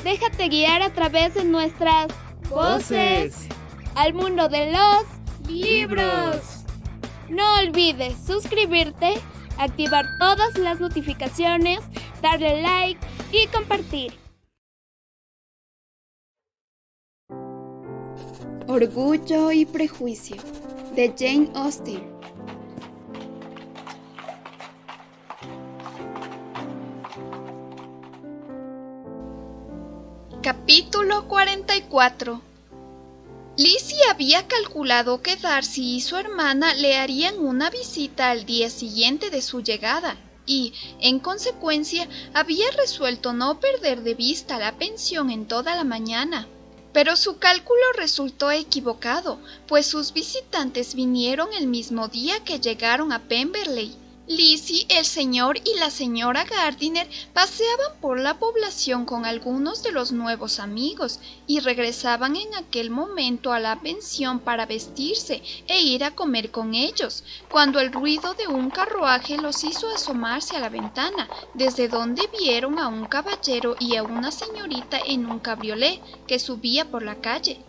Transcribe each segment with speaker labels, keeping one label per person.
Speaker 1: Déjate guiar a través de nuestras
Speaker 2: voces
Speaker 1: al mundo de los
Speaker 2: libros.
Speaker 1: No olvides suscribirte, activar todas las notificaciones, darle like y compartir.
Speaker 3: Orgullo y prejuicio, de Jane Austen.
Speaker 4: Capítulo 44. Lizzie había calculado que Darcy y su hermana le harían una visita al día siguiente de su llegada y, en consecuencia, había resuelto no perder de vista la pensión en toda la mañana. Pero su cálculo resultó equivocado, pues sus visitantes vinieron el mismo día que llegaron a Pemberley. Lizzie, el señor y la señora Gardiner paseaban por la población con algunos de los nuevos amigos y regresaban en aquel momento a la pensión para vestirse e ir a comer con ellos, cuando el ruido de un carruaje los hizo asomarse a la ventana, desde donde vieron a un caballero y a una señorita en un cabriolé que subía por la calle.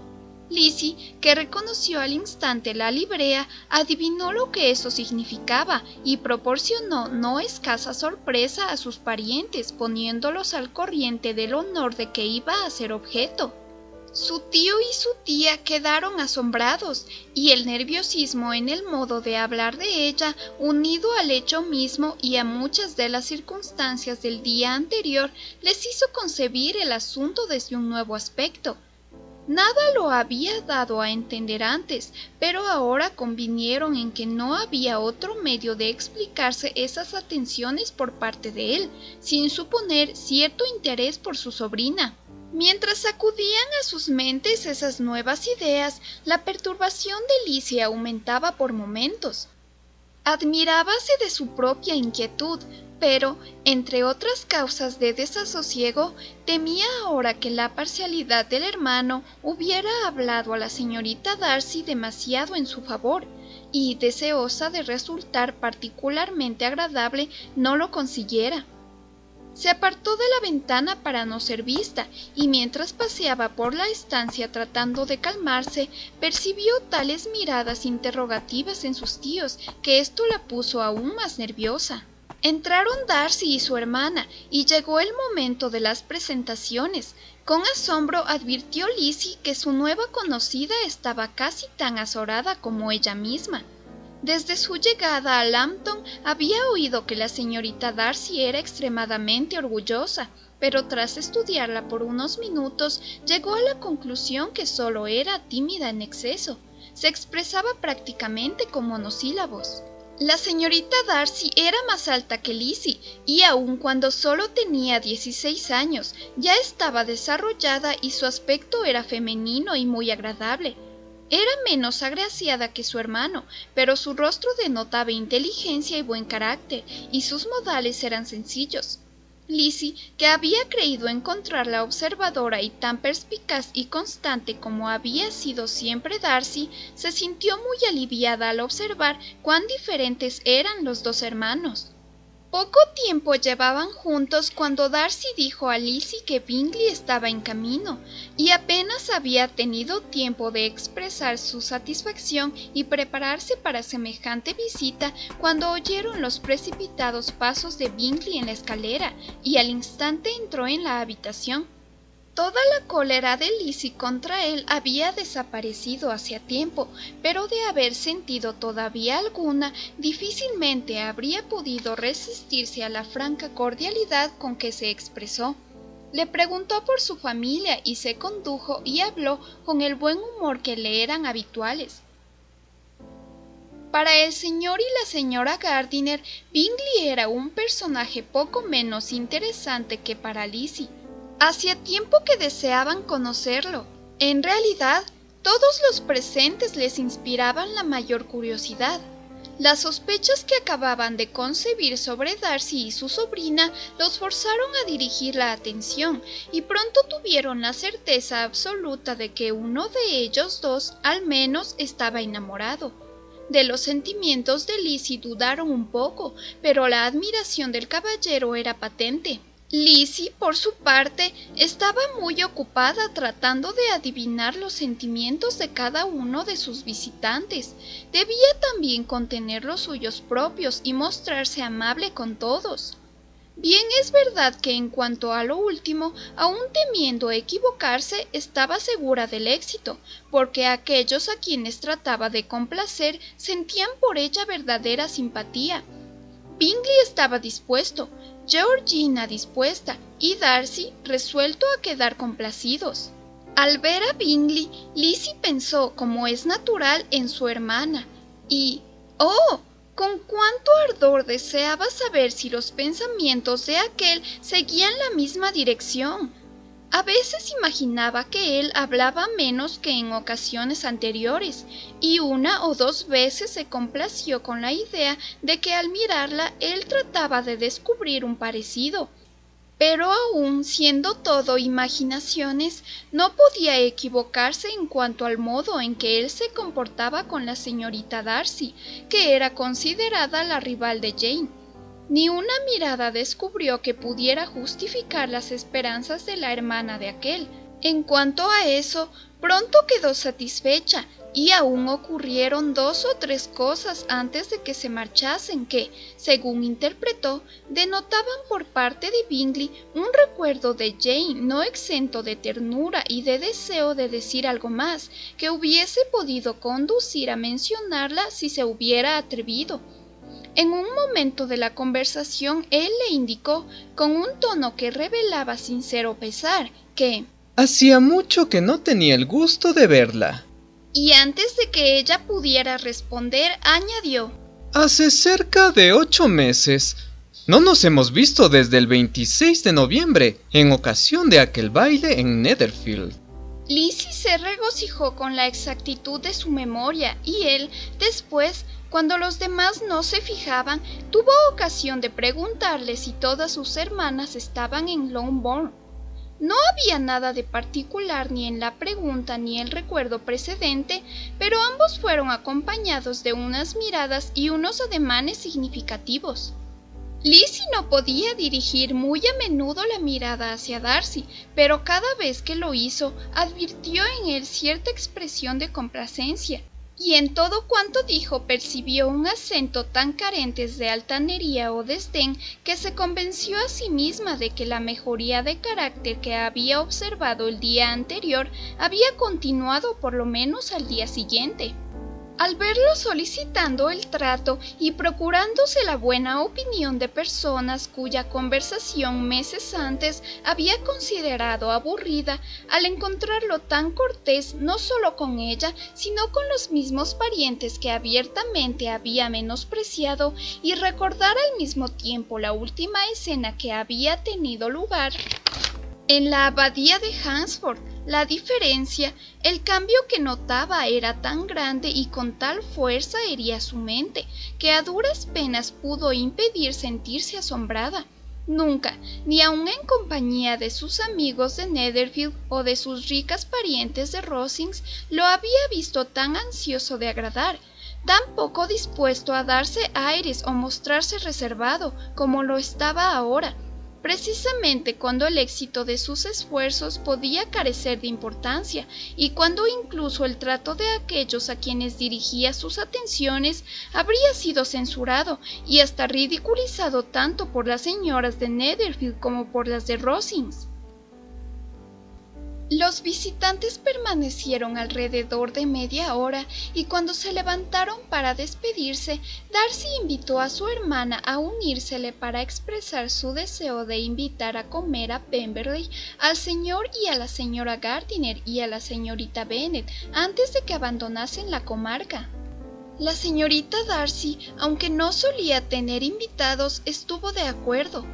Speaker 4: Lizzie, que reconoció al instante la librea, adivinó lo que eso significaba y proporcionó no escasa sorpresa a sus parientes, poniéndolos al corriente del honor de que iba a ser objeto. Su tío y su tía quedaron asombrados, y el nerviosismo en el modo de hablar de ella, unido al hecho mismo y a muchas de las circunstancias del día anterior, les hizo concebir el asunto desde un nuevo aspecto. Nada lo había dado a entender antes, pero ahora convinieron en que no había otro medio de explicarse esas atenciones por parte de él, sin suponer cierto interés por su sobrina. Mientras sacudían a sus mentes esas nuevas ideas, la perturbación de Lizzie aumentaba por momentos. Admirábase de su propia inquietud, pero, entre otras causas de desasosiego, temía ahora que la parcialidad del hermano hubiera hablado a la señorita Darcy demasiado en su favor, y, deseosa de resultar particularmente agradable, no lo consiguiera. Se apartó de la ventana para no ser vista, y mientras paseaba por la estancia tratando de calmarse, percibió tales miradas interrogativas en sus tíos que esto la puso aún más nerviosa. Entraron Darcy y su hermana, y llegó el momento de las presentaciones. Con asombro advirtió Lizzie que su nueva conocida estaba casi tan azorada como ella misma. Desde su llegada a Lambton había oído que la señorita Darcy era extremadamente orgullosa, pero tras estudiarla por unos minutos llegó a la conclusión que solo era tímida en exceso. Se expresaba prácticamente con monosílabos. La señorita Darcy era más alta que Lizzie, y aun cuando solo tenía 16 años, ya estaba desarrollada y su aspecto era femenino y muy agradable. Era menos agraciada que su hermano, pero su rostro denotaba inteligencia y buen carácter, y sus modales eran sencillos. Lizzie, que había creído encontrarla observadora y tan perspicaz y constante como había sido siempre Darcy, se sintió muy aliviada al observar cuán diferentes eran los dos hermanos. Poco tiempo llevaban juntos cuando Darcy dijo a Lizzie que Bingley estaba en camino, y apenas había tenido tiempo de expresar su satisfacción y prepararse para semejante visita cuando oyeron los precipitados pasos de Bingley en la escalera, y al instante entró en la habitación. Toda la cólera de Lizzie contra él había desaparecido hacía tiempo, pero de haber sentido todavía alguna, difícilmente habría podido resistirse a la franca cordialidad con que se expresó. Le preguntó por su familia y se condujo y habló con el buen humor que le eran habituales. Para el señor y la señora Gardiner, Bingley era un personaje poco menos interesante que para Lizzie. Hacía tiempo que deseaban conocerlo. En realidad, todos los presentes les inspiraban la mayor curiosidad. Las sospechas que acababan de concebir sobre Darcy y su sobrina los forzaron a dirigir la atención, y pronto tuvieron la certeza absoluta de que uno de ellos dos, al menos, estaba enamorado. De los sentimientos de Lizzie dudaron un poco, pero la admiración del caballero era patente. Lizzie, por su parte, estaba muy ocupada tratando de adivinar los sentimientos de cada uno de sus visitantes. Debía también contener los suyos propios y mostrarse amable con todos. Bien es verdad que en cuanto a lo último, aun temiendo equivocarse, estaba segura del éxito, porque aquellos a quienes trataba de complacer sentían por ella verdadera simpatía. Bingley estaba dispuesto, Georgina dispuesta y Darcy resuelto a quedar complacidos. Al ver a Bingley, Lizzie pensó, como es natural, en su hermana y ¡oh! Con cuánto ardor deseaba saber si los pensamientos de aquel seguían la misma dirección. A veces imaginaba que él hablaba menos que en ocasiones anteriores, y una o dos veces se complació con la idea de que al mirarla él trataba de descubrir un parecido. Pero aun siendo todo imaginaciones, no podía equivocarse en cuanto al modo en que él se comportaba con la señorita Darcy, que era considerada la rival de Jane. Ni una mirada descubrió que pudiera justificar las esperanzas de la hermana de aquel. En cuanto a eso, pronto quedó satisfecha, y aún ocurrieron 2 o 3 cosas antes de que se marchasen que, según interpretó, denotaban por parte de Bingley un recuerdo de Jane no exento de ternura y de deseo de decir algo más, que hubiese podido conducir a mencionarla si se hubiera atrevido. En un momento de la conversación él le indicó, con un tono que revelaba sincero pesar, que
Speaker 2: hacía mucho que no tenía el gusto de verla.
Speaker 4: Y antes de que ella pudiera responder, añadió:
Speaker 2: Hace cerca de 8 meses. No nos hemos visto desde el 26 de noviembre, en ocasión de aquel baile en Netherfield.
Speaker 4: Lizzie se regocijó con la exactitud de su memoria, y él, después, cuando los demás no se fijaban, tuvo ocasión de preguntarle si todas sus hermanas estaban en Longbourn. No había nada de particular ni en la pregunta ni el recuerdo precedente, pero ambos fueron acompañados de unas miradas y unos ademanes significativos. Lizzie no podía dirigir muy a menudo la mirada hacia Darcy, pero cada vez que lo hizo, advirtió en él cierta expresión de complacencia, y en todo cuanto dijo percibió un acento tan carente de altanería o desdén que se convenció a sí misma de que la mejoría de carácter que había observado el día anterior había continuado por lo menos al día siguiente. Al verlo solicitando el trato y procurándose la buena opinión de personas cuya conversación meses antes había considerado aburrida, al encontrarlo tan cortés no solo con ella, sino con los mismos parientes que abiertamente había menospreciado, y recordar al mismo tiempo la última escena que había tenido lugar en la abadía de Hunsford, la diferencia, el cambio que notaba era tan grande y con tal fuerza hería su mente, que a duras penas pudo impedir sentirse asombrada. Nunca, ni aun en compañía de sus amigos de Netherfield o de sus ricas parientes de Rosings, lo había visto tan ansioso de agradar, tan poco dispuesto a darse aires o mostrarse reservado, como lo estaba ahora, precisamente cuando el éxito de sus esfuerzos podía carecer de importancia, y cuando incluso el trato de aquellos a quienes dirigía sus atenciones habría sido censurado y hasta ridiculizado tanto por las señoras de Netherfield como por las de Rosings. Los visitantes permanecieron alrededor de media hora, y cuando se levantaron para despedirse, Darcy invitó a su hermana a unírsele para expresar su deseo de invitar a comer a Pemberley al señor y a la señora Gardiner y a la señorita Bennet antes de que abandonasen la comarca. La señorita Darcy, aunque no solía tener invitados, estuvo de acuerdo.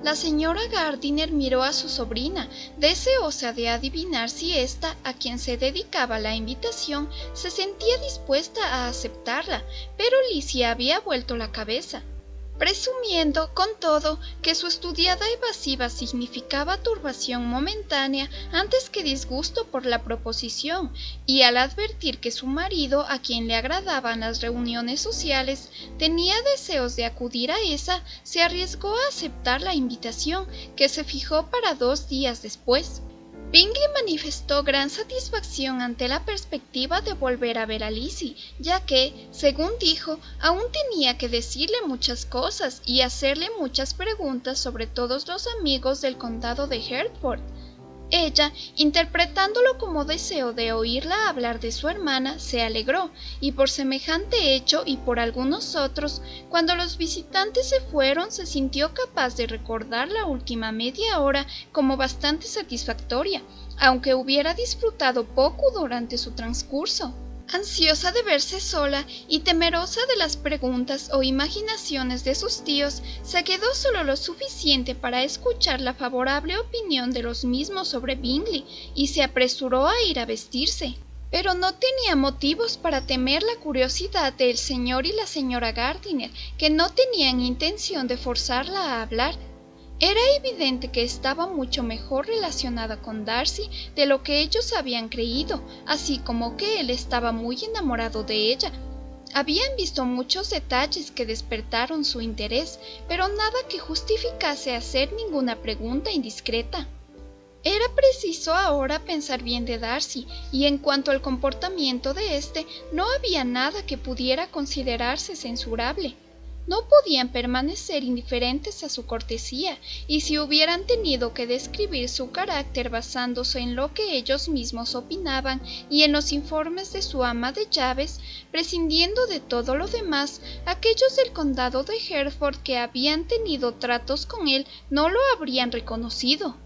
Speaker 4: La señora Gardiner miró a su sobrina, deseosa de adivinar si ésta, a quien se dedicaba la invitación, se sentía dispuesta a aceptarla, pero Lizzie había vuelto la cabeza. presumiendo, con todo, que su estudiada evasiva significaba turbación momentánea antes que disgusto por la proposición, y al advertir que su marido, a quien le agradaban las reuniones sociales, tenía deseos de acudir a esa, se arriesgó a aceptar la invitación, que se fijó para 2 días después. Bingley manifestó gran satisfacción ante la perspectiva de volver a ver a Lizzie, ya que, según dijo, aún tenía que decirle muchas cosas y hacerle muchas preguntas sobre todos los amigos del condado de Hertford. Ella, interpretándolo como deseo de oírla hablar de su hermana, se alegró, y por semejante hecho y por algunos otros, cuando los visitantes se fueron, se sintió capaz de recordar la última media hora como bastante satisfactoria, aunque hubiera disfrutado poco durante su transcurso. Ansiosa de verse sola y temerosa de las preguntas o imaginaciones de sus tíos, se quedó solo lo suficiente para escuchar la favorable opinión de los mismos sobre Bingley y se apresuró a ir a vestirse. Pero no tenía motivos para temer la curiosidad del señor y la señora Gardiner, que no tenían intención de forzarla a hablar. Era evidente que estaba mucho mejor relacionada con Darcy de lo que ellos habían creído, así como que él estaba muy enamorado de ella. Habían visto muchos detalles que despertaron su interés, pero nada que justificase hacer ninguna pregunta indiscreta. Era preciso ahora pensar bien de Darcy, y en cuanto al comportamiento de éste, no había nada que pudiera considerarse censurable. No podían permanecer indiferentes a su cortesía, y si hubieran tenido que describir su carácter basándose en lo que ellos mismos opinaban y en los informes de su ama de llaves, prescindiendo de todo lo demás, aquellos del condado de Hertford que habían tenido tratos con él no lo habrían reconocido.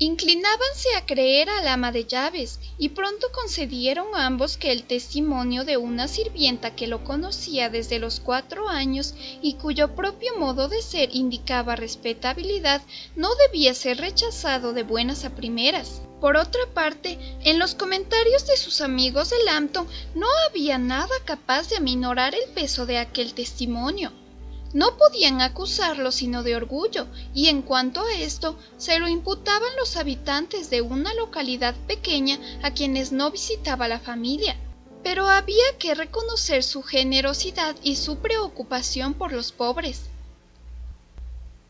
Speaker 4: Inclinábanse a creer al ama de llaves, y pronto concedieron ambos que el testimonio de una sirvienta que lo conocía desde los 4 años y cuyo propio modo de ser indicaba respetabilidad no debía ser rechazado de buenas a primeras. Por otra parte, en los comentarios de sus amigos de Lambton no había nada capaz de aminorar el peso de aquel testimonio. No podían acusarlo sino de orgullo, y en cuanto a esto, se lo imputaban los habitantes de una localidad pequeña a quienes no visitaba la familia. Pero había que reconocer su generosidad y su preocupación por los pobres.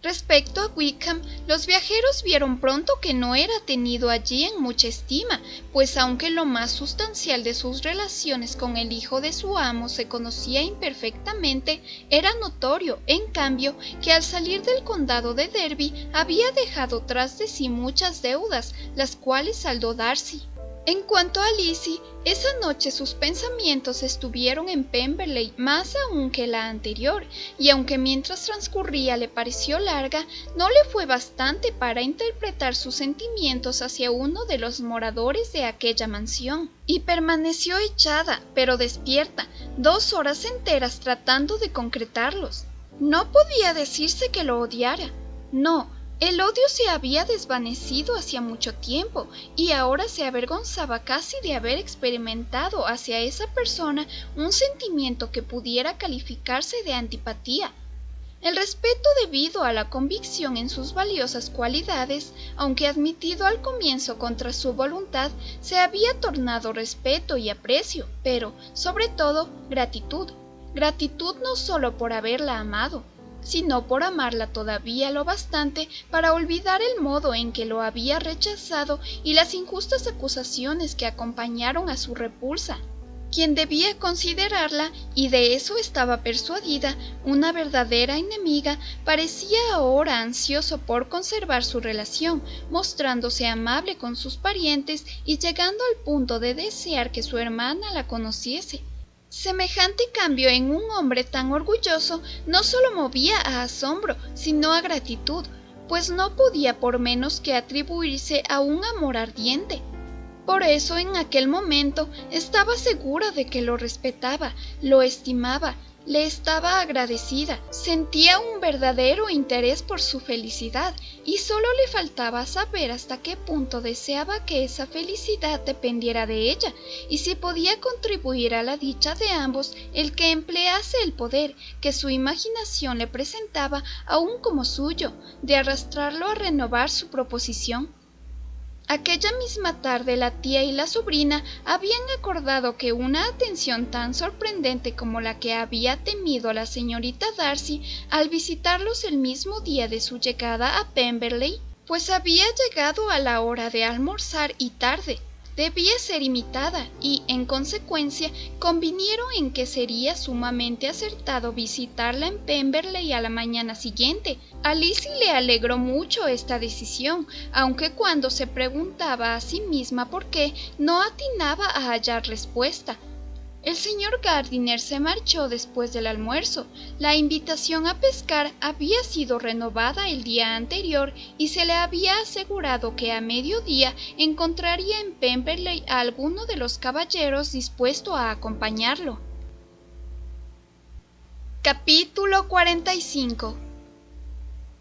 Speaker 4: Respecto a Wickham, los viajeros vieron pronto que no era tenido allí en mucha estima, pues aunque lo más sustancial de sus relaciones con el hijo de su amo se conocía imperfectamente, era notorio, en cambio, que al salir del condado de Derby había dejado tras de sí muchas deudas, las cuales saldó Darcy. En cuanto a Lizzie, esa noche sus pensamientos estuvieron en Pemberley más aún que la anterior, y aunque mientras transcurría le pareció larga, no le fue bastante para interpretar sus sentimientos hacia uno de los moradores de aquella mansión, y permaneció echada, pero despierta, 2 horas enteras tratando de concretarlos. No podía decirse que lo odiara, no. El odio se había desvanecido hacía mucho tiempo, y ahora se avergonzaba casi de haber experimentado hacia esa persona un sentimiento que pudiera calificarse de antipatía. El respeto debido a la convicción en sus valiosas cualidades, aunque admitido al comienzo contra su voluntad, se había tornado respeto y aprecio, pero, sobre todo, gratitud. Gratitud no solo por haberla amado, sino por amarla todavía lo bastante para olvidar el modo en que lo había rechazado y las injustas acusaciones que acompañaron a su repulsa. Quien debía considerarla, y de eso estaba persuadida, una verdadera enemiga, parecía ahora ansioso por conservar su relación, mostrándose amable con sus parientes y llegando al punto de desear que su hermana la conociese. Semejante cambio en un hombre tan orgulloso no solo movía a asombro, sino a gratitud, pues no podía por menos que atribuirse a un amor ardiente. Por eso en aquel momento estaba segura de que lo respetaba, lo estimaba, le estaba agradecida, sentía un verdadero interés por su felicidad y solo le faltaba saber hasta qué punto deseaba que esa felicidad dependiera de ella y si podía contribuir a la dicha de ambos el que emplease el poder que su imaginación le presentaba aún como suyo, de arrastrarlo a renovar su proposición. Aquella misma tarde la tía y la sobrina habían acordado que una atención tan sorprendente como la que había temido la señorita Darcy al visitarlos el mismo día de su llegada a Pemberley, pues había llegado a la hora de almorzar y tarde, debía ser imitada y, en consecuencia, convinieron en que sería sumamente acertado visitarla en Pemberley a la mañana siguiente. A Lizzie le alegró mucho esta decisión, aunque cuando se preguntaba a sí misma por qué, no atinaba a hallar respuesta. El señor Gardiner se marchó después del almuerzo. La invitación a pescar había sido renovada el día anterior y se le había asegurado que a mediodía encontraría en Pemberley a alguno de los caballeros dispuesto a acompañarlo. Capítulo 45.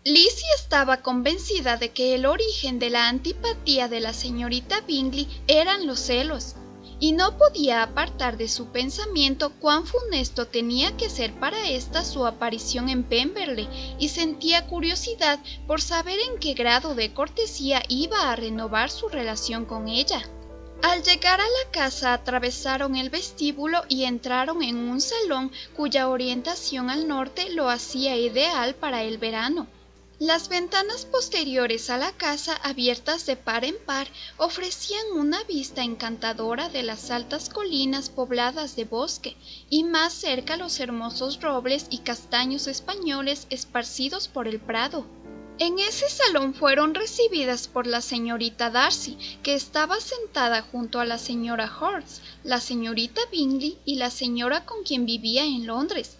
Speaker 4: Lizzie estaba convencida de que el origen de la antipatía de la señorita Bingley eran los celos, y no podía apartar de su pensamiento cuán funesto tenía que ser para ésta su aparición en Pemberley, y sentía curiosidad por saber en qué grado de cortesía iba a renovar su relación con ella. Al llegar a la casa atravesaron el vestíbulo y entraron en un salón cuya orientación al norte lo hacía ideal para el verano. Las ventanas posteriores a la casa, abiertas de par en par, ofrecían una vista encantadora de las altas colinas pobladas de bosque, y más cerca los hermosos robles y castaños españoles esparcidos por el prado. En ese salón fueron recibidas por la señorita Darcy, que estaba sentada junto a la señora Hurst, la señorita Bingley y la señora con quien vivía en Londres.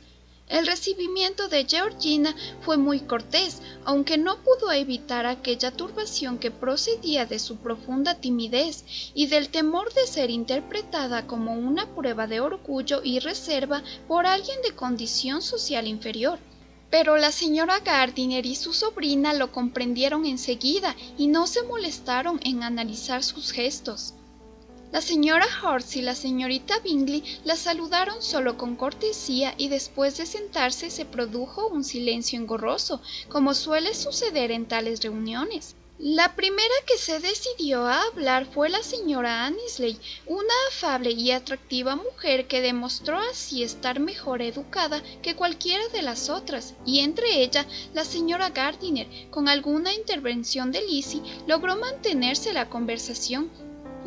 Speaker 4: El recibimiento de Georgina fue muy cortés, aunque no pudo evitar aquella turbación que procedía de su profunda timidez y del temor de ser interpretada como una prueba de orgullo y reserva por alguien de condición social inferior. Pero la señora Gardiner y su sobrina lo comprendieron enseguida y no se molestaron en analizar sus gestos. La señora Hurst y la señorita Bingley la saludaron solo con cortesía y después de sentarse se produjo un silencio engorroso, como suele suceder en tales reuniones. La primera que se decidió a hablar fue la señora Annesley, una afable y atractiva mujer que demostró así estar mejor educada que cualquiera de las otras, y entre ella la señora Gardiner, con alguna intervención de Lizzie, logró mantenerse la conversación.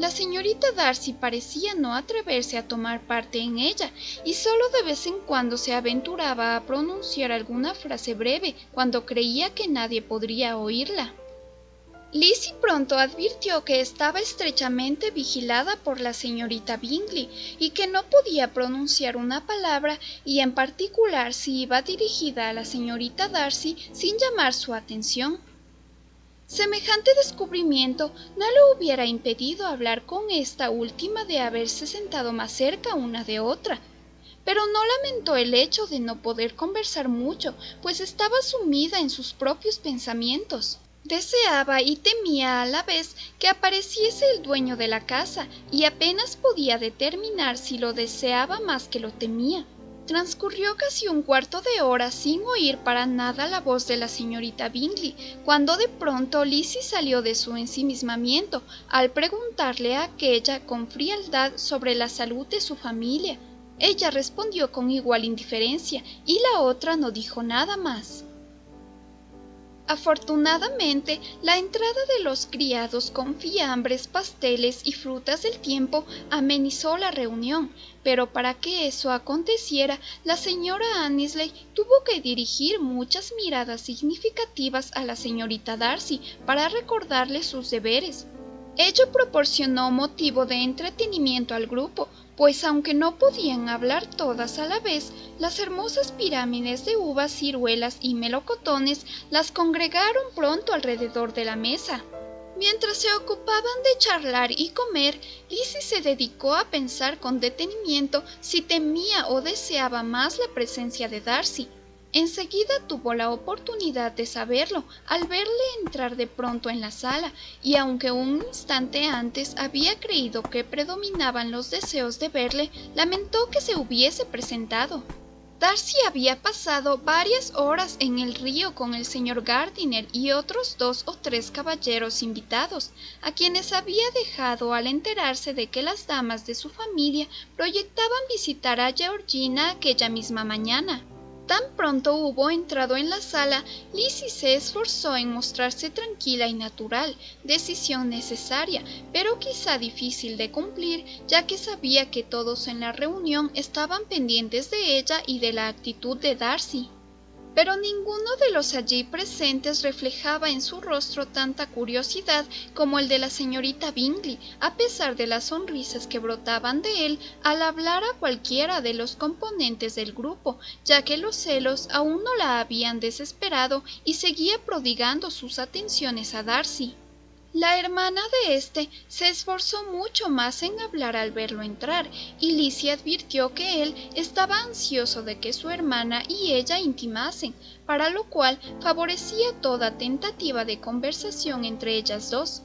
Speaker 4: La señorita Darcy parecía no atreverse a tomar parte en ella, y solo de vez en cuando se aventuraba a pronunciar alguna frase breve cuando creía que nadie podría oírla. Lizzie pronto advirtió que estaba estrechamente vigilada por la señorita Bingley y que no podía pronunciar una palabra, y en particular si iba dirigida a la señorita Darcy, sin llamar su atención. Semejante descubrimiento no le hubiera impedido hablar con esta última de haberse sentado más cerca una de otra, pero no lamentó el hecho de no poder conversar mucho, pues estaba sumida en sus propios pensamientos. Deseaba y temía a la vez que apareciese el dueño de la casa, y apenas podía determinar si lo deseaba más que lo temía. Transcurrió casi un cuarto de hora sin oír para nada la voz de la señorita Bingley, cuando de pronto Lizzie salió de su ensimismamiento al preguntarle a aquella con frialdad sobre la salud de su familia. Ella respondió con igual indiferencia y la otra no dijo nada más. Afortunadamente, la entrada de los criados con fiambres, pasteles y frutas del tiempo amenizó la reunión, pero para que eso aconteciera, la señora Annesley tuvo que dirigir muchas miradas significativas a la señorita Darcy para recordarle sus deberes. Ello proporcionó motivo de entretenimiento al grupo, pues aunque no podían hablar todas a la vez, las hermosas pirámides de uvas, ciruelas y melocotones las congregaron pronto alrededor de la mesa. Mientras se ocupaban de charlar y comer, Lizzie se dedicó a pensar con detenimiento si temía o deseaba más la presencia de Darcy. Enseguida tuvo la oportunidad de saberlo al verle entrar de pronto en la sala, y aunque un instante antes había creído que predominaban los deseos de verle, lamentó que se hubiese presentado. Darcy había pasado varias horas en el río con el señor Gardiner y otros 2 o 3 caballeros invitados, a quienes había dejado al enterarse de que las damas de su familia proyectaban visitar a Georgina aquella misma mañana. Tan pronto hubo entrado en la sala, Lizzie se esforzó en mostrarse tranquila y natural, decisión necesaria, pero quizá difícil de cumplir, ya que sabía que todos en la reunión estaban pendientes de ella y de la actitud de Darcy. Pero ninguno de los allí presentes reflejaba en su rostro tanta curiosidad como el de la señorita Bingley, a pesar de las sonrisas que brotaban de él al hablar a cualquiera de los componentes del grupo, ya que los celos aún no la habían desesperado y seguía prodigando sus atenciones a Darcy. La hermana de éste se esforzó mucho más en hablar al verlo entrar, y Lizzie advirtió que él estaba ansioso de que su hermana y ella intimasen, para lo cual favorecía toda tentativa de conversación entre ellas dos.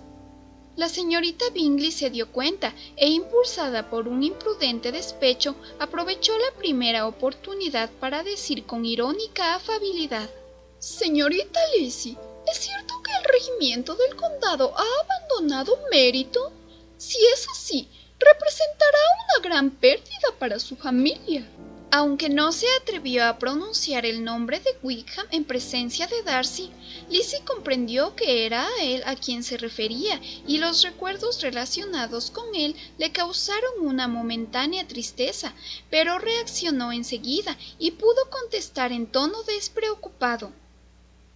Speaker 4: La señorita Bingley se dio cuenta e, impulsada por un imprudente despecho, aprovechó la primera oportunidad para decir con irónica afabilidad: «Señorita Lizzie, ¿es cierto que el regimiento del condado ha abandonado Mérito? Si es así, representará una gran pérdida para su familia». Aunque no se atrevió a pronunciar el nombre de Wickham en presencia de Darcy, Lizzie comprendió que era a él a quien se refería, y los recuerdos relacionados con él le causaron una momentánea tristeza, pero reaccionó enseguida y pudo contestar en tono despreocupado.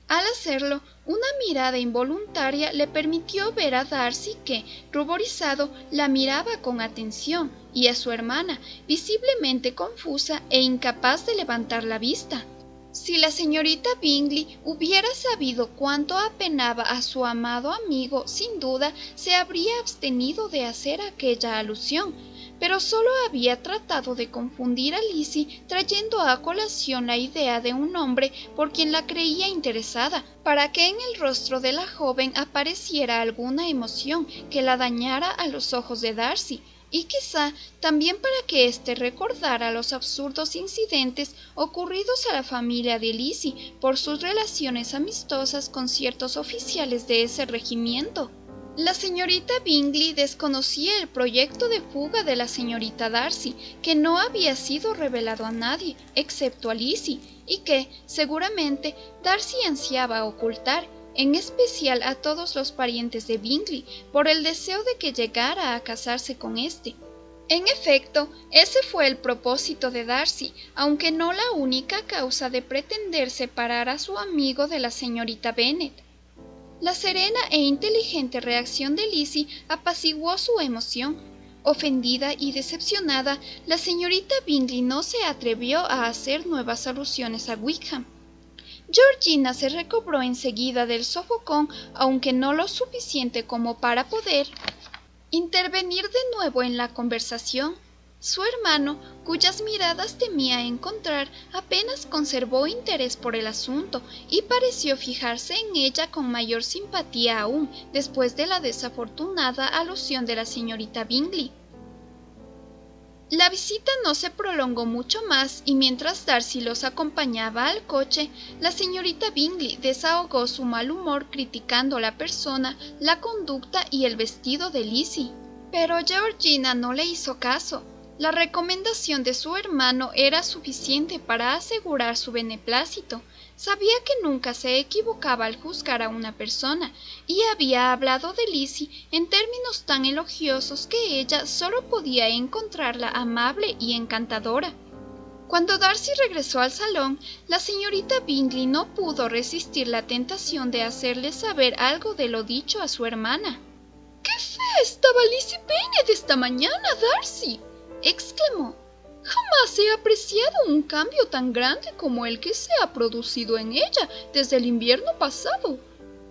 Speaker 4: Al hacerlo, una mirada involuntaria le permitió ver a Darcy que, ruborizado, la miraba con atención, y a su hermana, visiblemente confusa e incapaz de levantar la vista. Si la señorita Bingley hubiera sabido cuánto apenaba a su amado amigo, sin duda se habría abstenido de hacer aquella alusión, pero solo había tratado de confundir a Lizzie trayendo a colación la idea de un hombre por quien la creía interesada, para que en el rostro de la joven apareciera alguna emoción que la dañara a los ojos de Darcy, y quizá también para que éste recordara los absurdos incidentes ocurridos a la familia de Lizzie por sus relaciones amistosas con ciertos oficiales de ese regimiento. La señorita Bingley desconocía el proyecto de fuga de la señorita Darcy, que no había sido revelado a nadie, excepto a Lizzie, y que, seguramente, Darcy ansiaba ocultar, en especial a todos los parientes de Bingley, por el deseo de que llegara a casarse con éste. En efecto, ese fue el propósito de Darcy, aunque no la única causa de pretender separar a su amigo de la señorita Bennet. La serena e inteligente reacción de Lizzie apaciguó su emoción. Ofendida y decepcionada, la señorita Bingley no se atrevió a hacer nuevas alusiones a Wickham. Georgina se recobró enseguida del sofocón, aunque no lo suficiente como para poder intervenir de nuevo en la conversación. Su hermano, cuyas miradas temía encontrar, apenas conservó interés por el asunto y pareció fijarse en ella con mayor simpatía aún después de la desafortunada alusión de la señorita Bingley. La visita no se prolongó mucho más, y mientras Darcy los acompañaba al coche, la señorita Bingley desahogó su mal humor criticando la persona, la conducta y el vestido de Lizzie. Pero Georgina no le hizo caso. La recomendación de su hermano era suficiente para asegurar su beneplácito. Sabía que nunca se equivocaba al juzgar a una persona, y había hablado de Lizzie en términos tan elogiosos que ella solo podía encontrarla amable y encantadora. Cuando Darcy regresó al salón, la señorita Bingley no pudo resistir la tentación de hacerle saber algo de lo dicho a su hermana. «¡Qué fea estaba Lizzie Bennet esta mañana, Darcy!», exclamó. «Jamás he apreciado un cambio tan grande como el que se ha producido en ella desde el invierno pasado.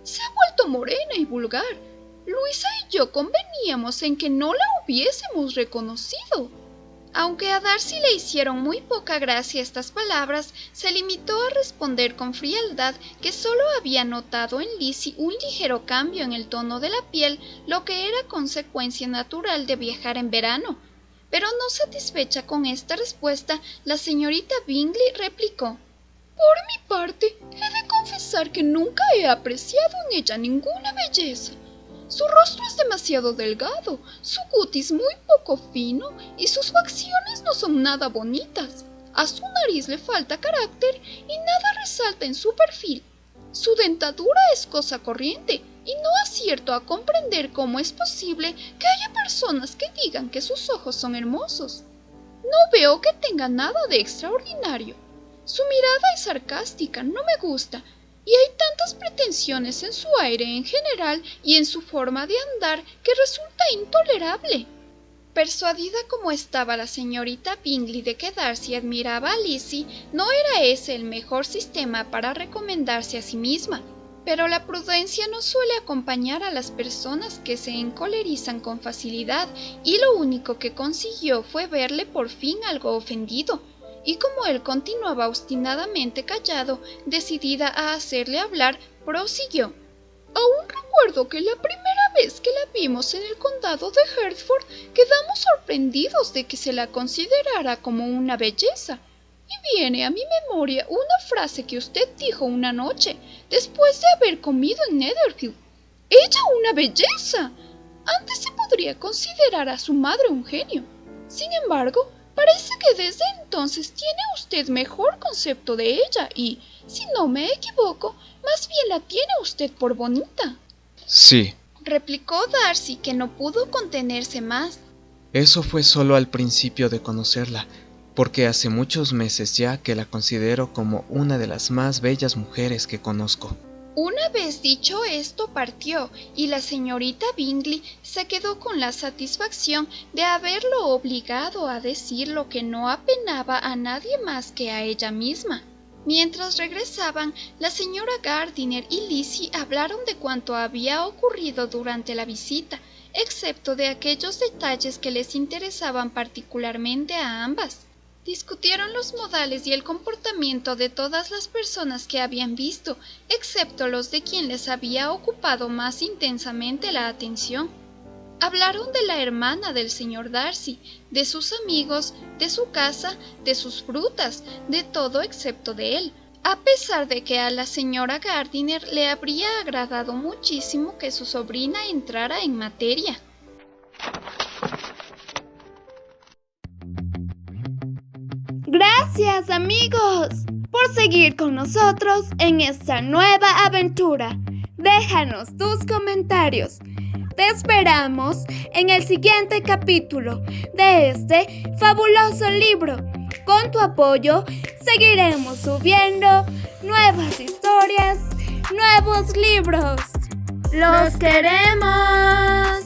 Speaker 4: Se ha vuelto morena y vulgar. Luisa y yo conveníamos en que no la hubiésemos reconocido. Aunque a Darcy le hicieron muy poca gracia estas palabras, se limitó a responder con frialdad que solo había notado en Lizzie un ligero cambio en el tono de la piel, lo que era consecuencia natural de viajar en verano. Pero no satisfecha con esta respuesta, la señorita Bingley replicó: «Por mi parte, he de confesar que nunca he apreciado en ella ninguna belleza. Su rostro es demasiado delgado, su cutis muy poco fino y sus facciones no son nada bonitas. A su nariz le falta carácter y nada resalta en su perfil. Su dentadura es cosa corriente y no acierto a comprender cómo es posible que haya personas que digan que sus ojos son hermosos. No veo que tenga nada de extraordinario. Su mirada es sarcástica, no me gusta. Y hay tantas pretensiones en su aire en general y en su forma de andar que resulta intolerable». Persuadida como estaba la señorita Bingley de que Darcy admiraba a Lizzie, no era ese el mejor sistema para recomendarse a sí misma. Pero la prudencia no suele acompañar a las personas que se encolerizan con facilidad, y lo único que consiguió fue verle por fin algo ofendido. Y como él continuaba obstinadamente callado, decidida a hacerle hablar, prosiguió: «Aún recuerdo que la primera vez que la vimos en el condado de Hertford quedamos sorprendidos de que se la considerara como una belleza. Y viene a mi memoria una frase que usted dijo una noche, después de haber comido en Netherfield: ¡Ella una belleza! Antes se podría considerar a su madre un genio. Sin embargo, parece que desde entonces tiene usted mejor concepto de ella y, si no me equivoco, más bien la tiene usted por bonita».
Speaker 2: Sí,
Speaker 4: replicó Darcy, que no pudo contenerse más.
Speaker 2: Eso fue solo al principio de conocerla, porque hace muchos meses ya que la considero como una de las más bellas mujeres que conozco.
Speaker 4: Una vez dicho esto, partió, y la señorita Bingley se quedó con la satisfacción de haberlo obligado a decir lo que no apenaba a nadie más que a ella misma. Mientras regresaban, la señora Gardiner y Lizzie hablaron de cuanto había ocurrido durante la visita, excepto de aquellos detalles que les interesaban particularmente a ambas. Discutieron los modales y el comportamiento de todas las personas que habían visto, excepto los de quien les había ocupado más intensamente la atención. Hablaron de la hermana del señor Darcy, de sus amigos, de su casa, de sus frutas, de todo excepto de él, a pesar de que a la señora Gardiner le habría agradado muchísimo que su sobrina entrara en materia.
Speaker 1: Gracias, amigos, por seguir con nosotros en esta nueva aventura. Déjanos tus comentarios. Te esperamos en el siguiente capítulo de este fabuloso libro. Con tu apoyo seguiremos subiendo nuevas historias, nuevos libros. ¡Los queremos!